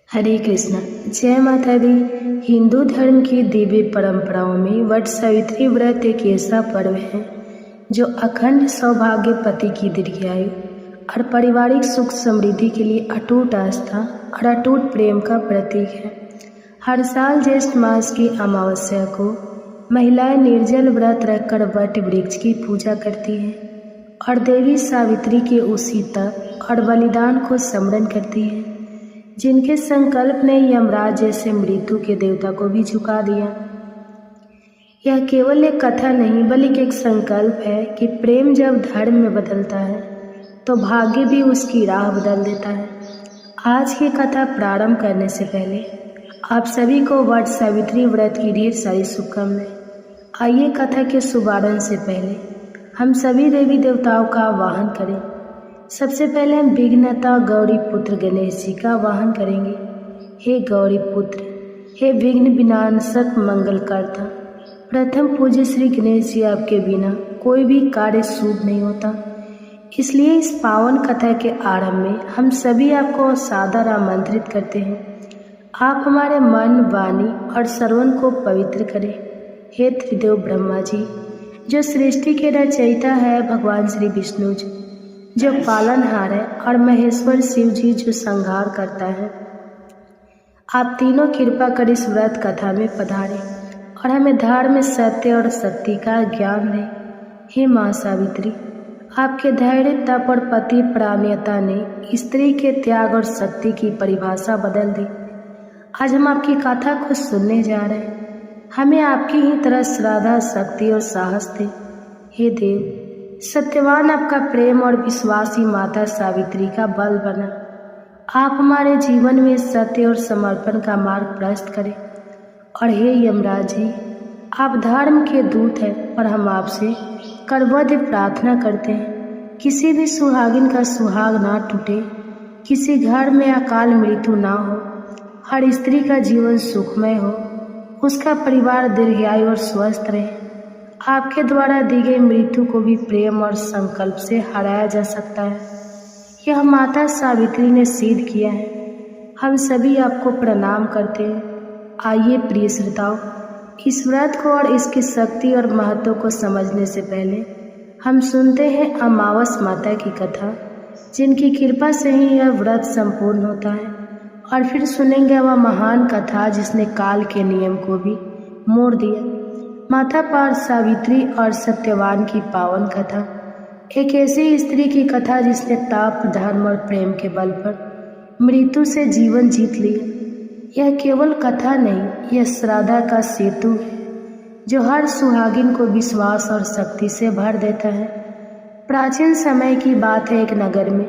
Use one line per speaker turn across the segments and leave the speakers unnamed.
हरे कृष्णा। जय माता दी। हिंदू धर्म की दिव्य परंपराओं में वट सावित्री व्रत एक ऐसा पर्व है जो अखंड सौभाग्य, पति की दीर्घायु और पारिवारिक सुख समृद्धि के लिए अटूट आस्था और अटूट प्रेम का प्रतीक है। हर साल ज्येष्ठ मास की अमावस्या को महिलाएं निर्जल व्रत रखकर वट वृक्ष की पूजा करती हैं और देवी सावित्री के उसी तप और बलिदान को स्मरण करती हैं जिनके संकल्प ने यमराज जैसे मृत्यु के देवता को भी झुका दिया। यह केवल एक कथा नहीं बल्कि एक संकल्प है कि प्रेम जब धर्म में बदलता है तो भाग्य भी उसकी राह बदल देता है। आज की कथा प्रारंभ करने से पहले आप सभी को वट सावित्री व्रत की ढेर सारी शुभकामनाएं। आइए कथा के शुभारंभ से पहले हम सभी देवी देवताओं का आवाहन करें। सबसे पहले हम विघ्नता गौरी पुत्र गणेश जी का आवाहन करेंगे। हे गौरी पुत्र, हे विघ्न विनाशक मंगलकर्ता, प्रथम पूज्य श्री गणेश जी, आपके बिना कोई भी कार्य शुभ नहीं होता। इसलिए इस पावन कथा के आरंभ में हम सभी आपको सादर आमंत्रित करते हैं। आप हमारे मन, वाणी और श्रवण को पवित्र करें। हे त्रिदेव ब्रह्मा जी, जो सृष्टि के रचयिता है, भगवान श्री विष्णु जी जो पालनहार है, और महेश्वर शिव जी जो संहार करता है, आप तीनों कृपा कर इस व्रत कथा में पधारें और हमें धर्म, सत्य और शक्ति का ज्ञान दें। हे माँ सावित्री, आपके धैर्य, तप और पति प्राणीयता ने स्त्री के त्याग और शक्ति की परिभाषा बदल दी। आज हम आपकी कथा को सुनने जा रहे हैं। हमें आपकी ही तरह श्रद्धा, शक्ति और साहस दे। हे देव सत्यवान, आपका प्रेम और विश्वासी माता सावित्री का बल बना। आप हमारे जीवन में सत्य और समर्पण का मार्ग प्रशस्त करें। और हे यमराज जी, आप धर्म के दूत हैं और हम आपसे करबद्ध प्रार्थना करते हैं, किसी भी सुहागिन का सुहाग ना टूटे, किसी घर में अकाल मृत्यु ना हो, हर स्त्री का जीवन सुखमय हो, उसका परिवार दीर्घायु और स्वस्थ रहे। आपके द्वारा दी गई मृत्यु को भी प्रेम और संकल्प से हराया जा सकता है। यह माता सावित्री ने सिद्ध किया है। हम सभी आपको प्रणाम करते हैं। आइए प्रिय श्रोताओं, इस व्रत को और इसकी शक्ति और महत्व को समझने से पहले हम सुनते हैं अमावस माता की कथा, जिनकी कृपा से ही यह व्रत संपूर्ण होता है। और फिर सुनेंगे वह महान कथा जिसने काल के नियम को भी मोड़ दिया, माता पार सावित्री और सत्यवान की पावन कथा। एक ऐसी स्त्री की कथा जिसने ताप, धर्म और प्रेम के बल पर मृत्यु से जीवन जीत लिया। यह केवल कथा नहीं, यह श्रद्धा का सेतु है जो हर सुहागिन को विश्वास और शक्ति से भर देता है। प्राचीन समय की बात है, एक नगर में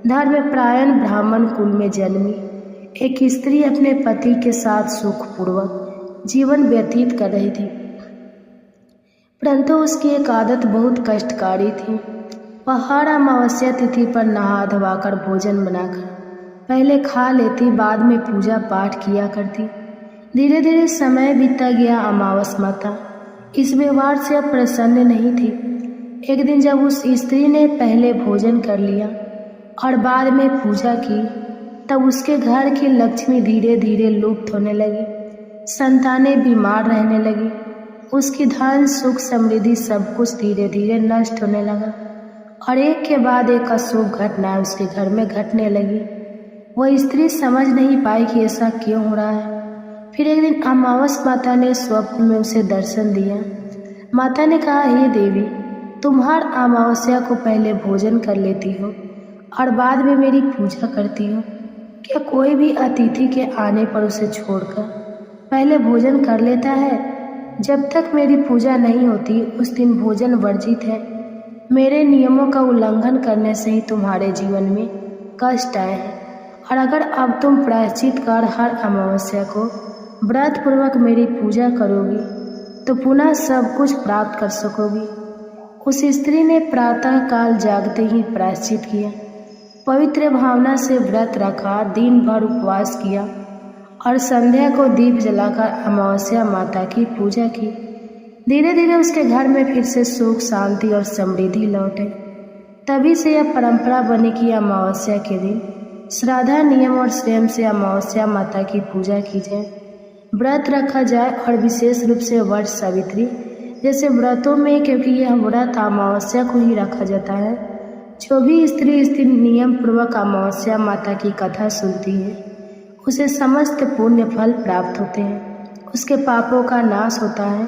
धर्मपरायण ब्राह्मण कुल में जन्मी एक स्त्री अपने पति के साथ सुखपूर्वक जीवन व्यतीत कर रही थी, परंतु उसकी एक आदत बहुत कष्टकारी थी। वह हर अमावस्या तिथि पर नहा धोवाकर भोजन बनाकर पहले खा लेती, बाद में पूजा पाठ किया करती। धीरे धीरे समय बीतता गया। अमावस माता इस व्यवहार से अब प्रसन्न नहीं थी। एक दिन जब उस स्त्री ने पहले भोजन कर लिया और बाद में पूजा की, तब उसके घर की लक्ष्मी धीरे धीरे लुप्त होने लगी। संतानें बीमार रहने लगी। उसकी धन, सुख, समृद्धि सब कुछ धीरे धीरे नष्ट होने लगा और एक के बाद एक अशुभ घटना उसके घर में घटने लगी। वह स्त्री समझ नहीं पाई कि ऐसा क्यों हो रहा है। फिर एक दिन अमावस माता ने स्वप्न में उसे दर्शन दिया। माता ने कहा, हे देवी, तुम हर अमावस्या को पहले भोजन कर लेती हो और बाद में मेरी पूजा करती हो। क्या कोई भी अतिथि के आने पर उसे छोड़कर पहले भोजन कर लेता है? जब तक मेरी पूजा नहीं होती उस दिन भोजन वर्जित है। मेरे नियमों का उल्लंघन करने से ही तुम्हारे जीवन में कष्ट आए हैं, और अगर अब तुम प्रायश्चित कर हर अमावस्या को व्रत पूर्वक मेरी पूजा करोगी तो पुनः सब कुछ प्राप्त कर सकोगी। उस स्त्री ने प्रातः काल जागते ही प्रायश्चित किया, पवित्र भावना से व्रत रखा, दिन भर उपवास किया और संध्या को दीप जलाकर अमावस्या माता की पूजा की। धीरे धीरे उसके घर में फिर से सुख, शांति और समृद्धि लौटे। तभी से यह परंपरा बनी कि अमावस्या के दिन श्राद्धा नियम और स्वयं से अमावस्या माता की पूजा की जाए, व्रत रखा जाए और विशेष रूप से वट सावित्री जैसे व्रतों में, क्योंकि यह व्रत अमावस्या को ही रखा जाता है। जो भी स्त्री नियम पूर्वक अमावस्या माता की कथा सुनती है उसे समस्त पुण्य फल प्राप्त होते हैं, उसके पापों का नाश होता है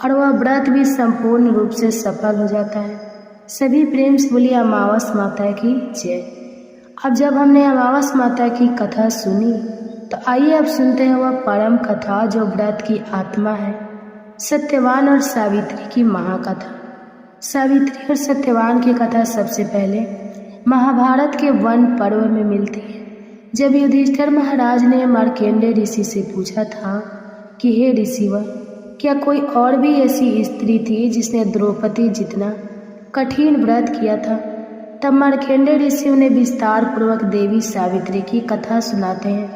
और वह व्रत भी संपूर्ण रूप से सफल हो जाता है। सभी प्रेम से बोलिए अमावस माता की जय। अब जब हमने अमावस माता की कथा सुनी तो आइए अब सुनते हैं वह परम कथा जो व्रत की आत्मा है, सत्यवान और सावित्री की महाकथा। सावित्री और सत्यवान की कथा सबसे पहले महाभारत के वन पर्व में मिलती है, जब युधिष्ठिर महाराज ने मार्कंडेय ऋषि से पूछा था कि हे ऋषिवर, क्या कोई और भी ऐसी स्त्री थी जिसने द्रौपदी जितना कठिन व्रत किया था? तब मार्कंडेय ऋषि उन्हें विस्तार पूर्वक देवी सावित्री की कथा सुनाते हैं,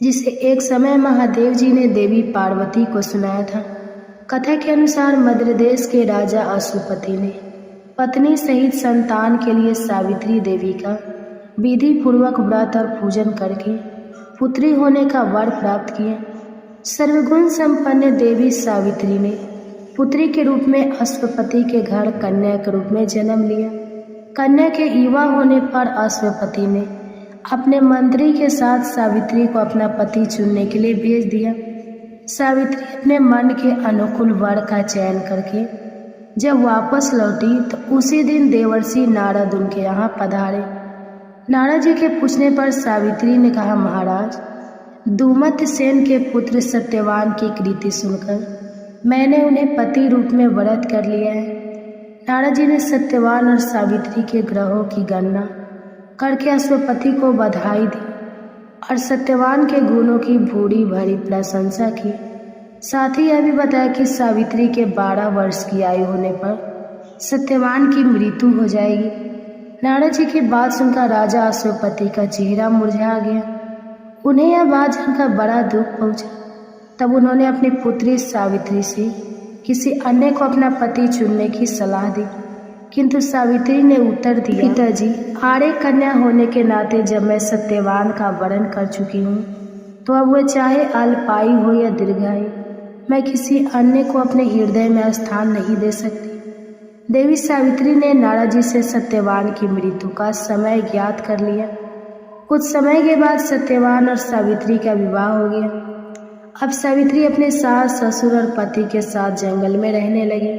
जिसे एक समय महादेव जी ने देवी पार्वती को सुनाया था। कथा के अनुसार मद्र देश के राजा अश्वपति ने पत्नी सहित संतान के लिए सावित्री देवी का विधि पूर्वक व्रत और पूजन करके पुत्री होने का वर प्राप्त किया। सर्वगुण संपन्न देवी सावित्री ने पुत्री के रूप में अश्वपति के घर कन्या के रूप में जन्म लिया। कन्या के युवा होने पर अश्वपति ने अपने मंत्री के साथ सावित्री को अपना पति चुनने के लिए भेज दिया। सावित्री अपने मन के अनुकूल वर का चयन करके जब वापस लौटी तो उसी दिन देवर्षि नारद उनके यहाँ पधारे। नारद जी के पूछने पर सावित्री ने कहा, महाराज, दुमत सेन के पुत्र सत्यवान की कृति सुनकर मैंने उन्हें पति रूप में व्रत कर लिया है। नारद जी ने सत्यवान और सावित्री के ग्रहों की गणना करके अश्वपति को बधाई दी और सत्यवान के गुणों की भूरी भरी प्रशंसा की। साथ ही यह भी बताया कि सावित्री के 12 वर्ष की आयु होने पर सत्यवान की मृत्यु हो जाएगी। नारद जी की बात सुनकर राजा अश्वपति का चेहरा मुरझा गया। उन्हें यह बात जानकर बड़ा दुख पहुंचा। तब उन्होंने अपनी पुत्री सावित्री से किसी अन्य को अपना पति चुनने की सलाह दी, किंतु सावित्री ने उत्तर दिया, पिताजी, आर्य कन्या होने के नाते जब मैं सत्यवान का वरण कर चुकी हूँ तो अब वह चाहे अल्पायु हो या दीर्घायु, मैं किसी अन्य को अपने हृदय में स्थान नहीं दे सकती। देवी सावित्री ने नारद जी से सत्यवान की मृत्यु का समय ज्ञात कर लिया। कुछ समय के बाद सत्यवान और सावित्री का विवाह हो गया। अब सावित्री अपने सास, ससुर और पति के साथ जंगल में रहने लगी।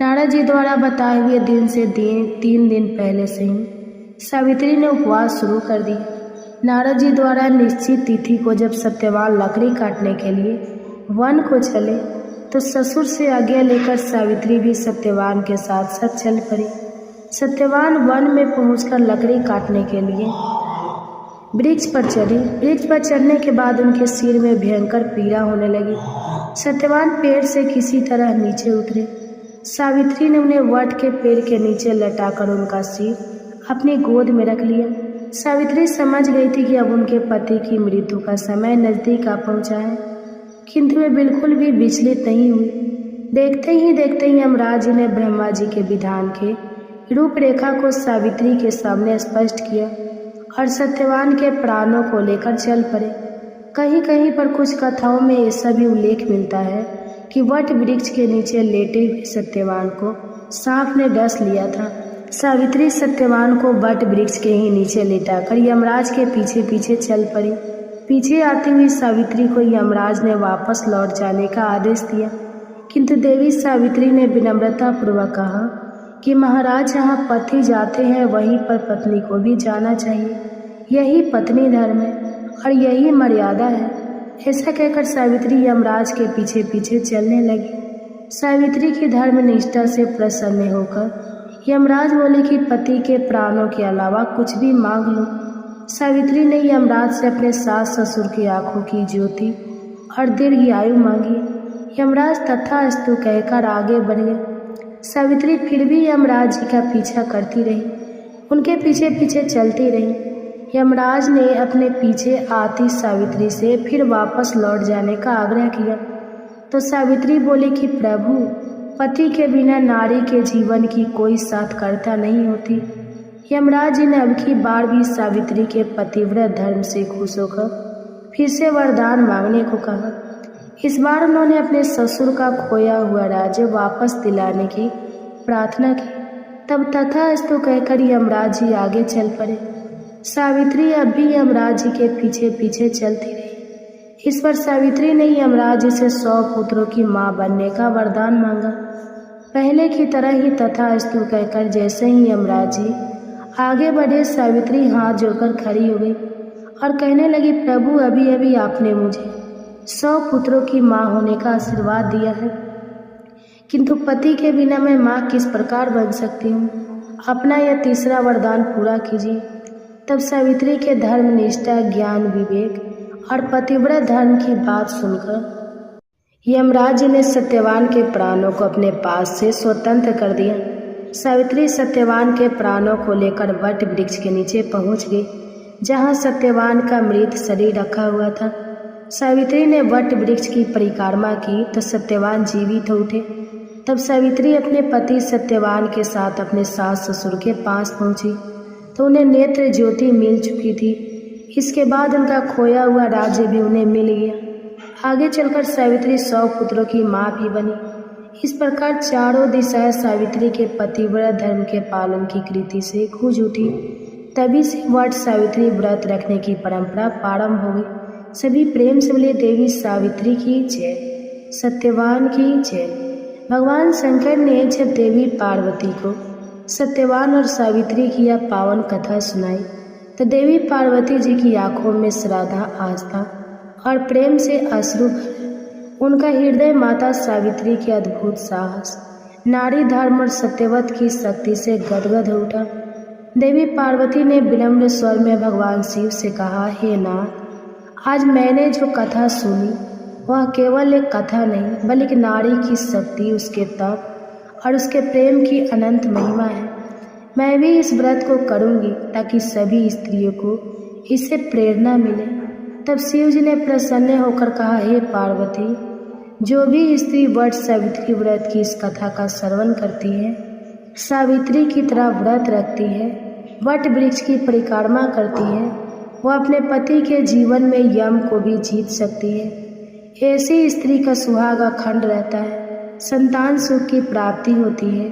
नारद जी द्वारा बताए हुए दिन से 3 दिन पहले से ही सावित्री ने उपवास शुरू कर दिया। नारद जी द्वारा निश्चित तिथि को जब सत्यवान लकड़ी काटने के लिए वन को चले तो ससुर से आज्ञा लेकर सावित्री भी सत्यवान के साथ साथ चल पड़ी। सत्यवान वन में पहुंचकर लकड़ी काटने के लिए वृक्ष पर चढ़ी। वृक्ष पर चढ़ने के बाद उनके सिर में भयंकर पीड़ा होने लगी। सत्यवान पेड़ से किसी तरह नीचे उतरे। सावित्री ने उन्हें वट के पेड़ के नीचे लटाकर उनका सिर अपनी गोद में रख लिया। सावित्री समझ गई थी कि अब उनके पति की मृत्यु का समय नजदीक आ पहुंचा है, किंतु वे बिल्कुल भी विचलित नहीं हुई। देखते ही यमराज ने ब्रह्मा जी के विधान के रूपरेखा को सावित्री के सामने स्पष्ट किया और सत्यवान के प्राणों को लेकर चल पड़े। कहीं कहीं पर कुछ कथाओं में ऐसा भी उल्लेख मिलता है कि वट वृक्ष के नीचे लेटे हुए सत्यवान को सांप ने डस लिया था। सावित्री सत्यवान को वट वृक्ष के ही नीचे लेटाकर यमराज के पीछे पीछे चल पड़ी। पीछे आती हुई सावित्री को यमराज ने वापस लौट जाने का आदेश दिया, किंतु देवी सावित्री ने विनम्रता पूर्वक कहा कि महाराज, जहाँ पति जाते हैं वहीं पर पत्नी को भी जाना चाहिए। यही पत्नी धर्म है और यही मर्यादा है। ऐसा कहकर सावित्री यमराज के पीछे पीछे चलने लगी। सावित्री की धर्मनिष्ठा से प्रसन्न होकर यमराज बोले कि पति के प्राणों के अलावा कुछ भी मांग लो। सावित्री ने यमराज से अपने सास ससुर की आंखों की ज्योति और दीर्घ आयु मांगी। यमराज तथास्तु कहकर आगे बढ़ गए। सावित्री फिर भी यमराज जी का पीछा करती रही, उनके पीछे पीछे चलती रही। यमराज ने अपने पीछे आती सावित्री से फिर वापस लौट जाने का आग्रह किया तो सावित्री बोली कि प्रभु, पति के बिना नारी के जीवन की कोई सार्थकता नहीं होती। यमराज जी ने अब की बार भी सावित्री के पतिव्रत धर्म से खुश होकर फिर से वरदान मांगने को कहा। इस बार उन्होंने अपने ससुर का खोया हुआ राज्य वापस दिलाने की प्रार्थना की। तब तथास्तु कहकर यमराज जी आगे चल पड़े। सावित्री अब भी यमराज जी के पीछे पीछे चलती रही। इस पर सावित्री ने यमराज जी से 100 पुत्रों की मां बनने का वरदान मांगा। पहले की तरह ही तथास्तु कहकर जैसे ही यमराज जी आगे बढ़े, सावित्री हाथ जोड़कर खड़ी हो गई और कहने लगी, प्रभु अभी अभी आपने मुझे 100 पुत्रों की मां होने का आशीर्वाद दिया है, किंतु पति के बिना मैं मां किस प्रकार बन सकती हूँ? अपना यह तीसरा वरदान पूरा कीजिए। तब सावित्री के धर्म निष्ठा, ज्ञान, विवेक और पतिव्रत धर्म की बात सुनकर यमराज जी ने सत्यवान के प्राणों को अपने पास से स्वतंत्र कर दिया। सावित्री सत्यवान के प्राणों को लेकर वट वृक्ष के नीचे पहुंच गई, जहां सत्यवान का मृत शरीर रखा हुआ था। सावित्री ने वट वृक्ष की परिक्रमा की तो सत्यवान जीवित हो उठे। तब सावित्री अपने पति सत्यवान के साथ अपने सास ससुर के पास पहुंची तो उन्हें नेत्र ज्योति मिल चुकी थी। इसके बाद उनका खोया हुआ राज्य भी उन्हें मिल गया। आगे चलकर सावित्री 100 पुत्रों की मां भी बनी। इस प्रकार चारों दिशाएं सावित्री के पतिव्रत धर्म के पालन की कृति से गूंज उठी। तभी से वट सावित्री व्रत रखने की परंपरा प्रारंभ हो गई। सभी प्रेम से बोले, देवी सावित्री की जय, सत्यवान की जय। भगवान शंकर ने जब देवी पार्वती को सत्यवान और सावित्री की यह पावन कथा सुनाई तो देवी पार्वती जी की आंखों में श्रद्धा, आस्था और प्रेम से अश्रु भरे। उनका हृदय माता सावित्री के अद्भुत साहस, नारी धर्म और सत्यवत की शक्ति से गदगद हो उठा। देवी पार्वती ने विनम्र स्वर में भगवान शिव से कहा, हे नाथ, आज मैंने जो कथा सुनी वह केवल एक कथा नहीं बल्कि नारी की शक्ति, उसके तप और उसके प्रेम की अनंत महिमा है। मैं भी इस व्रत को करूंगी ताकि सभी स्त्रियों को इससे प्रेरणा मिले। तब शिव जी ने प्रसन्न होकर कहा, हे पार्वती, जो भी स्त्री वट सावित्री व्रत की इस कथा का श्रवण करती है, सावित्री की तरह व्रत रखती है, वट वृक्ष की परिक्रमा करती है, वह अपने पति के जीवन में यम को भी जीत सकती है। ऐसी स्त्री का सुहाग अखंड रहता है, संतान सुख की प्राप्ति होती है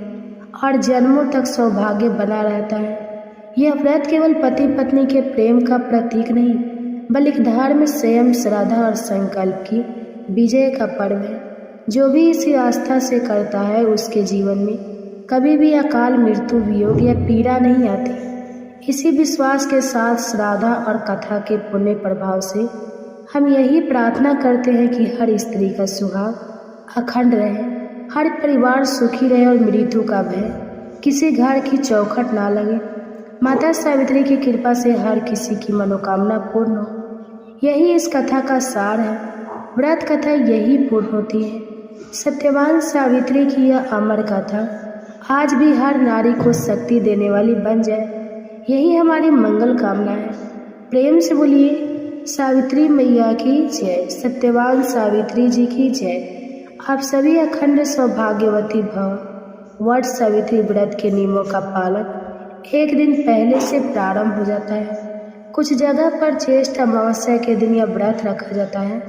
और जन्मों तक सौभाग्य बना रहता है। यह व्रत केवल पति पत्नी के प्रेम का प्रतीक नहीं बल्कि धर्म, संयम, श्रद्धा और संकल्प की विजय का पर्व है। जो भी इसी आस्था से करता है उसके जीवन में कभी भी अकाल मृत्यु, वियोग या पीड़ा नहीं आती। इसी विश्वास के साथ श्रद्धा और कथा के पुण्य प्रभाव से हम यही प्रार्थना करते हैं कि हर स्त्री का सुहाग अखंड रहे, हर परिवार सुखी रहे और मृत्यु का भय किसी घर की चौखट ना लगे। माता सावित्री की कृपा से हर किसी की मनोकामना पूर्ण हो, यही इस कथा का सार है। व्रत कथा यही पूर्ण होती है। सत्यवान सावित्री की यह अमर कथा आज भी हर नारी को शक्ति देने वाली बन जाए, यही हमारी मंगल कामना है। प्रेम से बोलिए, सावित्री मैया की जय, सत्यवान सावित्री जी की जय। आप सभी अखंड सौभाग्यवती भव। वट सावित्री व्रत के नियमों का पालन एक दिन पहले से प्रारंभ हो जाता है। कुछ जगह पर ज्येष्ठ अमावस्या के दिन यह व्रत रखा जाता है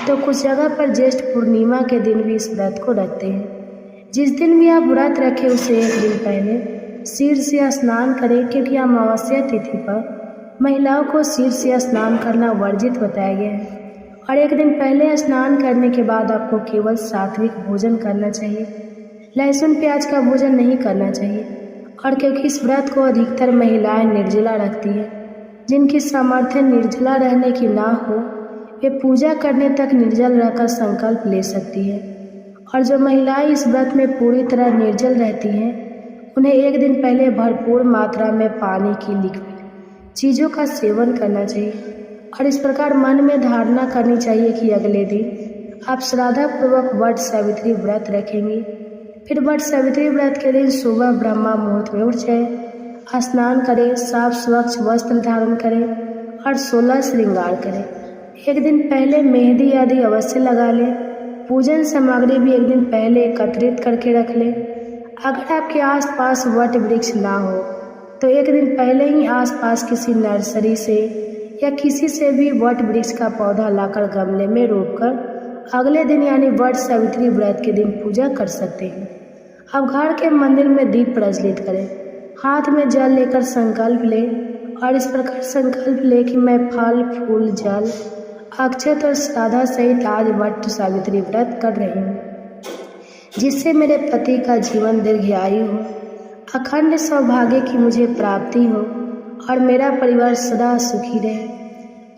तो कुछ जगह पर ज्येष्ठ पूर्णिमा के दिन भी इस व्रत को रखते हैं। जिस दिन भी आप व्रत रखें उसे एक दिन पहले सिर से स्नान करें, क्योंकि अमावस्या तिथि पर महिलाओं को सिर से स्नान करना वर्जित बताया गया है। और एक दिन पहले स्नान करने के बाद आपको केवल सात्विक भोजन करना चाहिए, लहसुन प्याज का भोजन नहीं करना चाहिए। और क्योंकि इस व्रत को अधिकतर महिलाएं निर्जला रखती हैं, जिनकी सामर्थ्य निर्जला रहने की ना हो वे पूजा करने तक निर्जल रहकर संकल्प ले सकती है। और जो महिलाएं इस व्रत में पूरी तरह निर्जल रहती हैं उन्हें एक दिन पहले भरपूर मात्रा में पानी की लिक्विड चीज़ों का सेवन करना चाहिए और इस प्रकार मन में धारणा करनी चाहिए कि अगले दिन आप श्रद्धापूर्वक वट सावित्री व्रत रखेंगे। फिर वट सावित्री व्रत के दिन सुबह ब्रह्मा मुहूर्त में उठ जाए, स्नान करें, साफ स्वच्छ वस्त्र धारण करें और 16 श्रृंगार करें। एक दिन पहले मेहंदी आदि अवश्य लगा लें। पूजन सामग्री भी एक दिन पहले एकत्रित करके रख लें। अगर आपके आसपास वट वृक्ष ना हो तो एक दिन पहले ही आसपास किसी नर्सरी से या किसी से भी वट वृक्ष का पौधा लाकर गमले में रोपकर अगले दिन यानी वट सावित्री व्रत के दिन पूजा कर सकते हैं। अब घर के मंदिर में दीप प्रज्वलित करें, हाथ में जल लेकर संकल्प लें और इस प्रकार संकल्प लें कि मैं फल फूल जल अक्षत और श्राद्ध सहित आज वट सावित्री व्रत कर रही हूँ, जिससे मेरे पति का जीवन दीर्घायु हो, अखंड सौभाग्य की मुझे प्राप्ति हो और मेरा परिवार सदा सुखी रहे।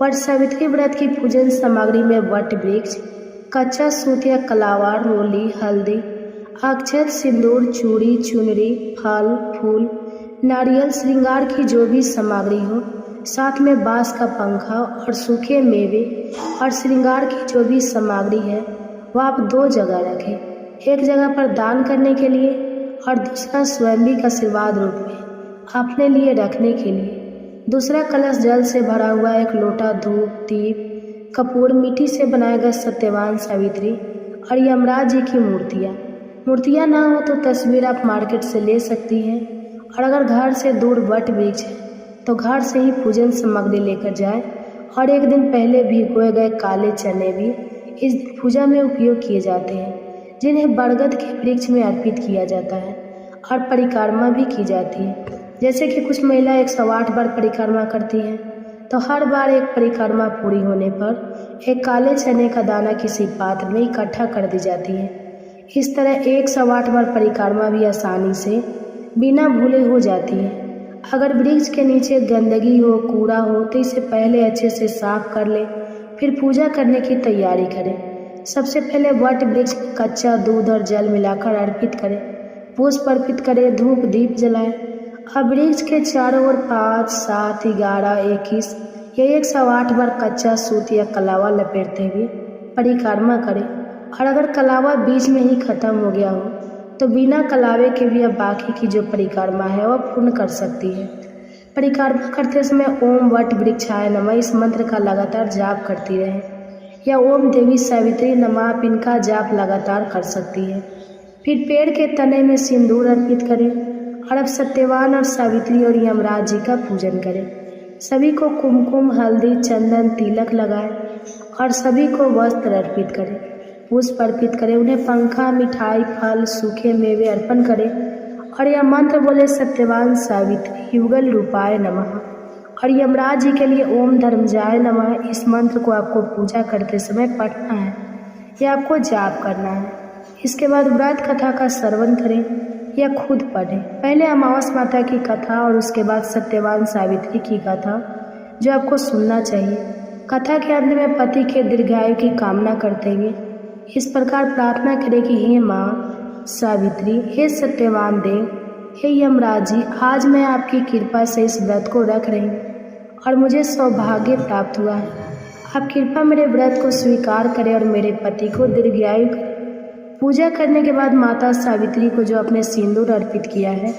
वट सावित्री व्रत की पूजन सामग्री में वट वृक्ष, कच्चा सूत या कलावा, रोली, हल्दी, अक्षत, सिंदूर, चूड़ी, चुनरी, फल फूल, नारियल, श्रृंगार की जो भी सामग्री हो, साथ में बांस का पंखा और सूखे मेवे और श्रृंगार की जो भी सामग्री है वह आप 2 जगह रखें, एक जगह पर दान करने के लिए और दूसरा स्वयं भी का आशीर्वाद रूप में अपने लिए रखने के लिए। दूसरा कलश जल से भरा हुआ एक लोटा धूप, दीप, कपूर, मिट्टी से बनाया गया सत्यवान सावित्री और यमराज जी की मूर्तियाँ ना हो तो तस्वीर आप मार्केट से ले सकती हैं, और अगर घर से दूर वट वृक्ष है तो घर से ही पूजन सामग्री लेकर जाए और एक दिन पहले भिगोए गए काले चने भी इस पूजा में उपयोग किए जाते हैं, जिन्हें बरगद के वृक्ष में अर्पित किया जाता है और परिक्रमा भी की जाती है। जैसे कि कुछ महिला 108 बार परिक्रमा करती हैं, तो हर बार एक परिक्रमा पूरी होने पर एक काले चने का दाना किसी पात्र में इकट्ठा कर दी जाती है। इस तरह 108 बार परिक्रमा भी आसानी से बिना भूले हो जाती है। अगर वृक्ष के नीचे गंदगी हो, कूड़ा हो तो इसे पहले अच्छे से साफ कर ले, फिर पूजा करने की तैयारी करें। सबसे पहले वट वृक्ष में कच्चा दूध और जल मिलाकर अर्पित करें, पुष्प अर्पित करें, धूप दीप जलाएं। अब वृक्ष के चारों ओर 5, 7, 11, 21 या 108 बार कच्चा सूत या कलावा लपेटते हुए परिक्रमा करें, और अगर कलावा बीच में ही खत्म हो गया हो तो बिना कलावे के भी अब बाकी की जो परिक्रमा है वह पूर्ण कर सकती है। परिक्रमा करते समय ओम वट वृक्षाय नमः इस मंत्र का लगातार जाप करती रहें, या ओम देवी सावित्री नमः आप इनका जाप लगातार कर सकती है। फिर पेड़ के तने में सिंदूर अर्पित करें और अब सत्यवान और सावित्री और यमराज जी का पूजन करें। सभी को कुमकुम, हल्दी, चंदन, तिलक लगाएं और सभी को वस्त्र अर्पित करें, पुष्प अर्पित करें, उन्हें पंखा, मिठाई, फल, सूखे मेवे अर्पण करें और यह मंत्र बोले सत्यवान सावित्री युगल रूपाय नमः और यमराज जी के लिए ओम धर्मजाय नमः। इस मंत्र को आपको पूजा करते समय पढ़ना है या आपको जाप करना है। इसके बाद व्रत कथा का श्रवण करें या खुद पढ़ें। पहले अमावस माता की कथा और उसके बाद सत्यवान सावित्री की कथा जो आपको सुनना चाहिए। कथा के अंत में पति के दीर्घायु की कामना करते हुए इस प्रकार प्रार्थना करें कि हे माँ सावित्री, हे सत्यवान देव, हे यमराज जी, आज मैं आपकी कृपा से इस व्रत को रख रही हूँ और मुझे सौभाग्य प्राप्त हुआ है। आप कृपा मेरे व्रत को स्वीकार करें और मेरे पति को दीर्घायु करें। पूजा करने के बाद माता सावित्री को जो अपने सिंदूर अर्पित किया है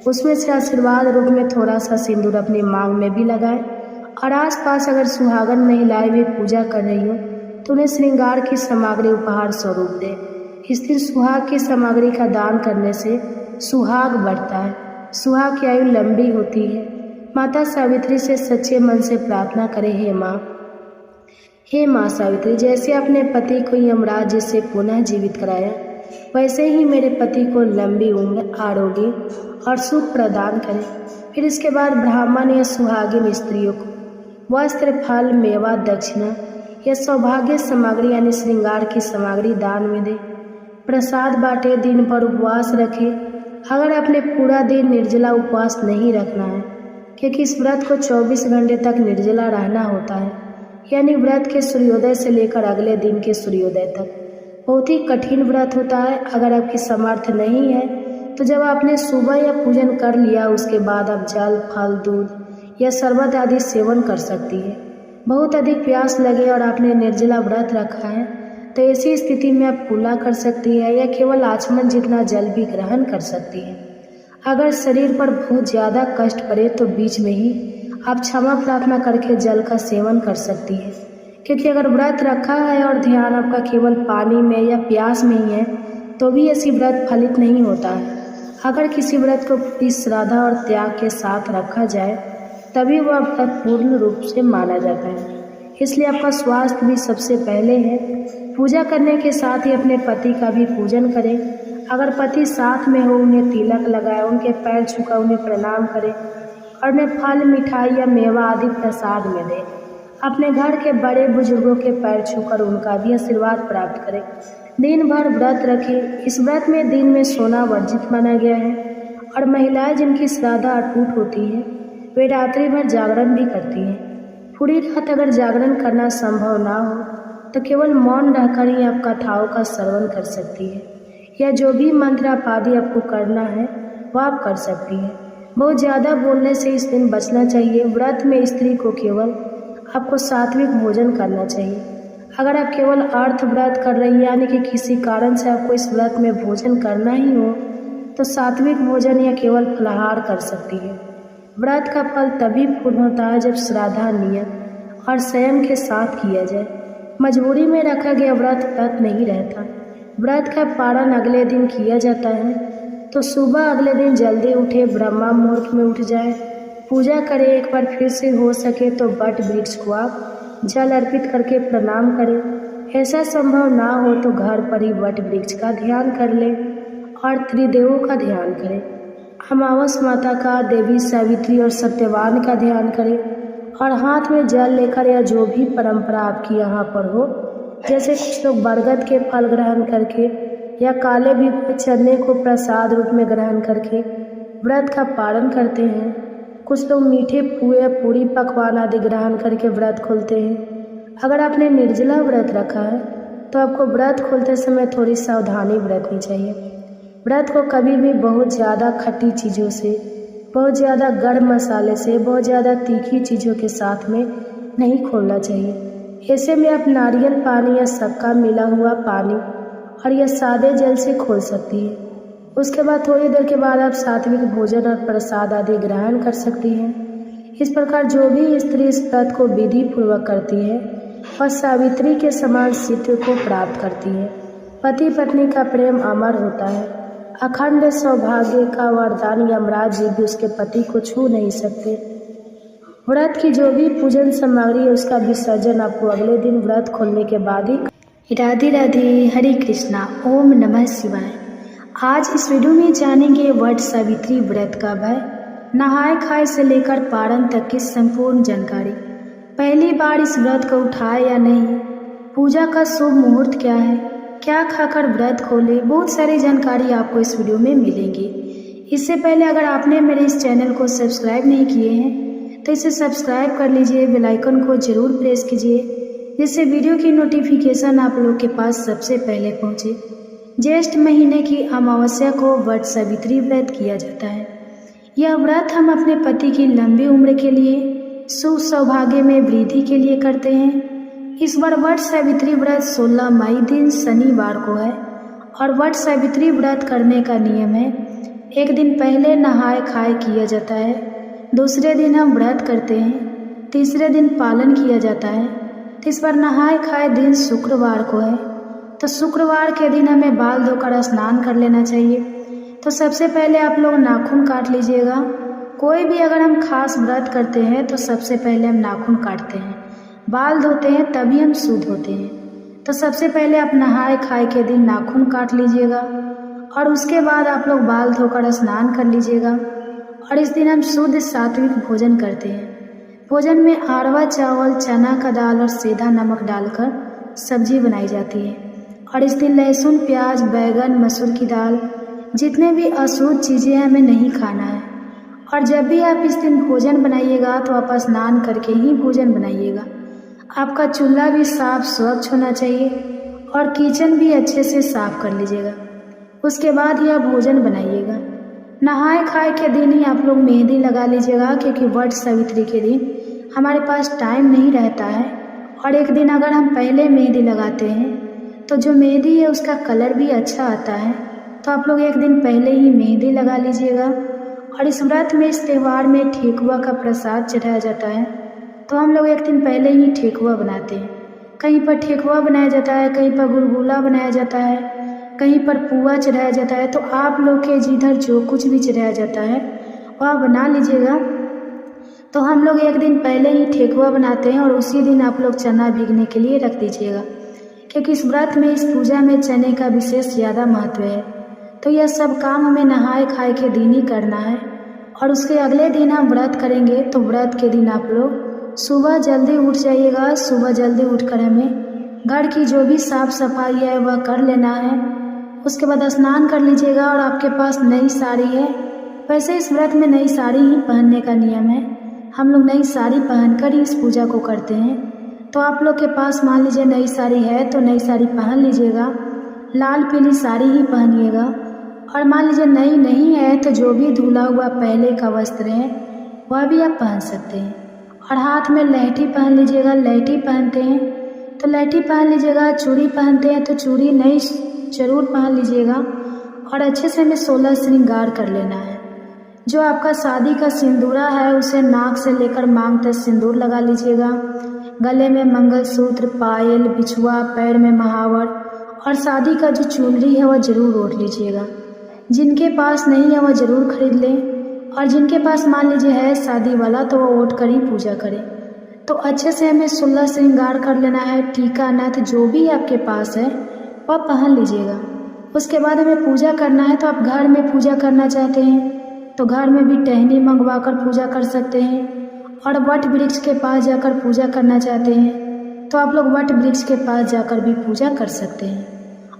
उसमें से आशीर्वाद रूप में थोड़ा सा सिंदूर अपनी मांग में भी लगाएं और आसपास अगर सुहागन महिलाएं भी पूजा कर रही हो तो उन्हें श्रृंगार की सामग्री उपहार स्वरूप दें। इस दिन सुहाग की सामग्री का दान करने से सुहाग बढ़ता है, सुहाग की आयु लंबी होती है। माता सावित्री से सच्चे मन से प्रार्थना करें, हे माँ सावित्री, जैसे अपने पति को यमराज जी से पुनः जीवित कराया वैसे ही मेरे पति को लंबी उम्र, आरोग्य और सुख प्रदान करें। फिर इसके बाद ब्राह्मण या सुहागिन स्त्रियों को वस्त्र, फल, मेवा, दक्षिणा या सौभाग्य सामग्री यानी श्रृंगार की सामग्री दान में दे। प्रसाद बांटे, दिन भर उपवास रखे। अगर अपने पूरा दिन निर्जला उपवास नहीं रखना है, क्योंकि इस व्रत को 24 घंटे तक निर्जला रहना होता है, यानी व्रत के सूर्योदय से लेकर अगले दिन के सूर्योदय तक। बहुत ही कठिन व्रत होता है। अगर आपकी सामर्थ्य नहीं है तो जब आपने सुबह या पूजन कर लिया उसके बाद आप जल, फल, दूध या शरबत आदि सेवन कर सकती है। बहुत अधिक प्यास लगे और आपने निर्जला व्रत रखा है तो ऐसी स्थिति में आप कुल्ला कर सकती है या केवल आचमन जितना जल भी ग्रहण कर सकती है। अगर शरीर पर बहुत ज़्यादा कष्ट पड़े तो बीच में ही आप क्षमा प्रार्थना करके जल का सेवन कर सकती है, क्योंकि अगर व्रत रखा है और ध्यान आपका केवल पानी में या प्यास में ही है तो भी ऐसी व्रत फलित नहीं होता है। अगर किसी व्रत को पूरी श्रद्धा और त्याग के साथ रखा जाए तभी वह व्रत पूर्ण रूप से माना जाता है। इसलिए आपका स्वास्थ्य भी सबसे पहले है। पूजा करने के साथ ही अपने पति का भी पूजन करें। अगर पति साथ में हो उन्हें तिलक लगाए, उनके पैर छूकर उन्हें प्रणाम करें और उन्हें फल, मिठाई या मेवा आदि प्रसाद में दें। अपने घर के बड़े बुजुर्गों के पैर छूकर उनका भी आशीर्वाद प्राप्त करें। दिन भर व्रत रखें। इस व्रत में दिन में सोना वर्जित माना गया है और महिलाएं जिनकी श्रद्धा अटूट होती है वे रात्रि भर जागरण भी करती हैं। पूरी रात अगर जागरण करना संभव ना हो तो केवल मौन रहकर ही आप कथाओं का श्रवण कर सकती है, या जो भी मंत्र आप आदि आपको करना है वह आप कर सकती है। बहुत ज़्यादा बोलने से इस दिन बचना चाहिए। व्रत में स्त्री को केवल आपको सात्विक भोजन करना चाहिए। अगर आप केवल अर्थ व्रत कर रही हैं, यानी कि किसी कारण से आपको इस व्रत में भोजन करना ही हो, तो सात्विक भोजन या केवल फलाहार कर सकती है। व्रत का फल तभी पूर्ण होता है जब श्रद्धा, नियत और संयम के साथ किया जाए। मजबूरी में रखा गया व्रत नहीं रहता। व्रत का पारण अगले दिन किया जाता है तो सुबह अगले दिन जल्दी उठे, ब्रह्मा मुहूर्त में उठ जाए, पूजा करें। एक बार फिर से हो सके तो वट वृक्ष को आप जल अर्पित करके प्रणाम करें। ऐसा संभव ना हो तो घर पर ही वट वृक्ष का ध्यान कर लें और त्रिदेवों का ध्यान करें। अमावस माता का, देवी सावित्री और सत्यवान का ध्यान करें और हाथ में जल लेकर, या जो भी परंपरा आपकी यहाँ पर हो, जैसे कुछ लोग बरगद के फल ग्रहण करके या काले भिगोए चने को प्रसाद रूप में ग्रहण करके व्रत का पालन करते हैं। कुछ लोग मीठे पुए, पूरी, पकवान आदि ग्रहण करके व्रत खोलते हैं। अगर आपने निर्जला व्रत रखा है तो आपको व्रत खोलते समय थोड़ी सावधानी बरतनी चाहिए। व्रत को कभी भी बहुत ज़्यादा खट्टी चीज़ों से, बहुत ज़्यादा गरम मसाले से, बहुत ज़्यादा तीखी चीज़ों के साथ में नहीं खोलना चाहिए। ऐसे में आप नारियल पानी या शक्कर मिला हुआ पानी और या सादे जल से खोल सकती है। उसके बाद थोड़ी देर के बाद आप सात्विक भोजन और प्रसाद आदि ग्रहण कर सकती हैं। इस प्रकार जो भी स्त्री इस व्रत को विधि पूर्वक करती है और सावित्री के समान सिद्ध को प्राप्त करती है। पति पत्नी का प्रेम अमर होता है। अखंड सौभाग्य का वरदान यमराज जी भी उसके पति को छू नहीं सकते। व्रत की जो भी पूजन सामग्री है उसका विसर्जन आपको अगले दिन व्रत खोलने के बाद ही। राधे राधे, हरे कृष्णा, ओम नमः शिवाय। आज इस वीडियो में जानेंगे वट सावित्री व्रत का भय, नहाए खाए से लेकर पारण तक की संपूर्ण जानकारी। पहली बार इस व्रत को उठाए या नहीं, पूजा का शुभ मुहूर्त क्या है, क्या खाकर व्रत खोले, बहुत सारी जानकारी आपको इस वीडियो में मिलेंगी। इससे पहले अगर आपने मेरे इस चैनल को सब्सक्राइब नहीं किए हैं तो इसे सब्सक्राइब कर लीजिए, बेल आइकन को जरूर प्रेस कीजिए जिससे वीडियो की नोटिफिकेशन आप लोग के पास सबसे पहले पहुंचे। ज्येष्ठ महीने की अमावस्या को वट सावित्री व्रत किया जाता है। यह व्रत हम अपने पति की लंबी उम्र के लिए, सुख सौभाग्य में वृद्धि के लिए करते हैं। इस बार वट सावित्री व्रत 16 मई दिन शनिवार को है और वट सावित्री व्रत करने का नियम है, एक दिन पहले नहाए खाए किया जाता है, दूसरे दिन हम व्रत करते हैं, तीसरे दिन पालन किया जाता है। तो इस बार नहाए खाए दिन शुक्रवार को है, तो शुक्रवार के दिन हमें बाल धोकर स्नान कर लेना चाहिए। तो सबसे पहले आप लोग नाखून काट लीजिएगा। कोई भी अगर हम खास व्रत करते हैं तो सबसे पहले हम नाखून काटते हैं, बाल धोते हैं, तभी हम शुद्ध होते हैं। तो सबसे पहले आप नहाए खाए के दिन नाखून काट लीजिएगा और उसके बाद आप लोग बाल धोकर स्नान कर लीजिएगा। और इस दिन हम शुद्ध सात्विक भोजन करते हैं। भोजन में अरवा चावल, चना का दाल और सेंधा नमक डालकर सब्जी बनाई जाती है। और इस दिन लहसुन, प्याज, बैगन, मसूर की दाल, जितने भी अशुद्ध चीज़ें हैं हमें नहीं खाना है। और जब भी आप इस दिन भोजन बनाइएगा तो आप स्नान करके ही भोजन बनाइएगा। आपका चूल्हा भी साफ स्वच्छ होना चाहिए और किचन भी अच्छे से साफ कर लीजिएगा। उसके बाद ही आप भोजन बनाइएगा। नहाए खाए के दिन ही आप लोग मेहंदी लगा लीजिएगा, क्योंकि वट सावित्री के दिन हमारे पास टाइम नहीं रहता है। और एक दिन अगर हम पहले मेहंदी लगाते हैं तो जो मेहंदी है उसका कलर भी अच्छा आता है। तो आप लोग एक दिन पहले ही मेहंदी लगा लीजिएगा। और इस व्रत में, इस त्यौहार में ठेकुआ का प्रसाद चढ़ाया जाता है, तो हम लोग एक दिन पहले ही ठेकुआ बनाते हैं। कहीं पर ठेकुआ बनाया जाता है, कहीं पर गुलगुला बनाया जाता है, कहीं पर पुआ चढ़ाया जाता है। तो आप लोग के जिधर जो कुछ भी चढ़ाया जाता है वह बना लीजिएगा। तो हम लोग एक दिन पहले ही ठेकुआ बनाते हैं और उसी दिन आप लोग चना भीगने के लिए रख दीजिएगा, क्योंकि इस व्रत में, इस पूजा में चने का विशेष ज़्यादा महत्व है। तो यह सब काम हमें नहाए खाए के दिन ही करना है। और उसके अगले दिन हम व्रत करेंगे। तो व्रत के दिन आप लोग सुबह जल्दी उठ जाइएगा। सुबह जल्दी उठकर हमें घर की जो भी साफ़ सफाई है वह कर लेना है। उसके बाद स्नान कर लीजिएगा। और आपके पास नई साड़ी है, वैसे इस व्रत में नई साड़ी ही पहनने का नियम है। हम लोग नई साड़ी पहनकर ही इस पूजा को करते हैं। तो आप लोग के पास मान लीजिए नई साड़ी है तो नई साड़ी पहन लीजिएगा। लाल पीली साड़ी ही पहनिएगा। और मान लीजिए नई नहीं है तो जो भी धुला हुआ पहले का वस्त्र है वह भी आप पहन सकते हैं। और हाथ में लहठी पहन लीजिएगा। लहठी पहनते हैं तो लहठी पहन लीजिएगा। चूड़ी पहनते हैं तो चूड़ी नई जरूर पहन लीजिएगा। और अच्छे से हमें 16 श्रृंगार कर लेना है। जो आपका शादी का सिंदूरा है उसे नाक से लेकर मांग तक सिंदूर लगा लीजिएगा। गले में मंगलसूत्र, पायल, बिछुआ, पैर में महावर और शादी का जो चुनरी है वह जरूर ओढ़ लीजिएगा। जिनके पास नहीं है वह जरूर खरीद लें। और जिनके पास मान लीजिए है शादी वाला तो वह ओढ़ कर ही पूजा करें। तो अच्छे से हमें 16 श्रृंगार कर लेना है। टीका, नथ जो भी आपके पास है वह पहन लीजिएगा। उसके बाद हमें पूजा करना है। तो आप घर में पूजा करना चाहते हैं तो घर में भी टहनी मंगवा कर पूजा कर सकते हैं। और वट वृक्ष के पास जाकर पूजा करना चाहते हैं तो आप लोग वट वृक्ष के पास जाकर भी पूजा कर सकते हैं।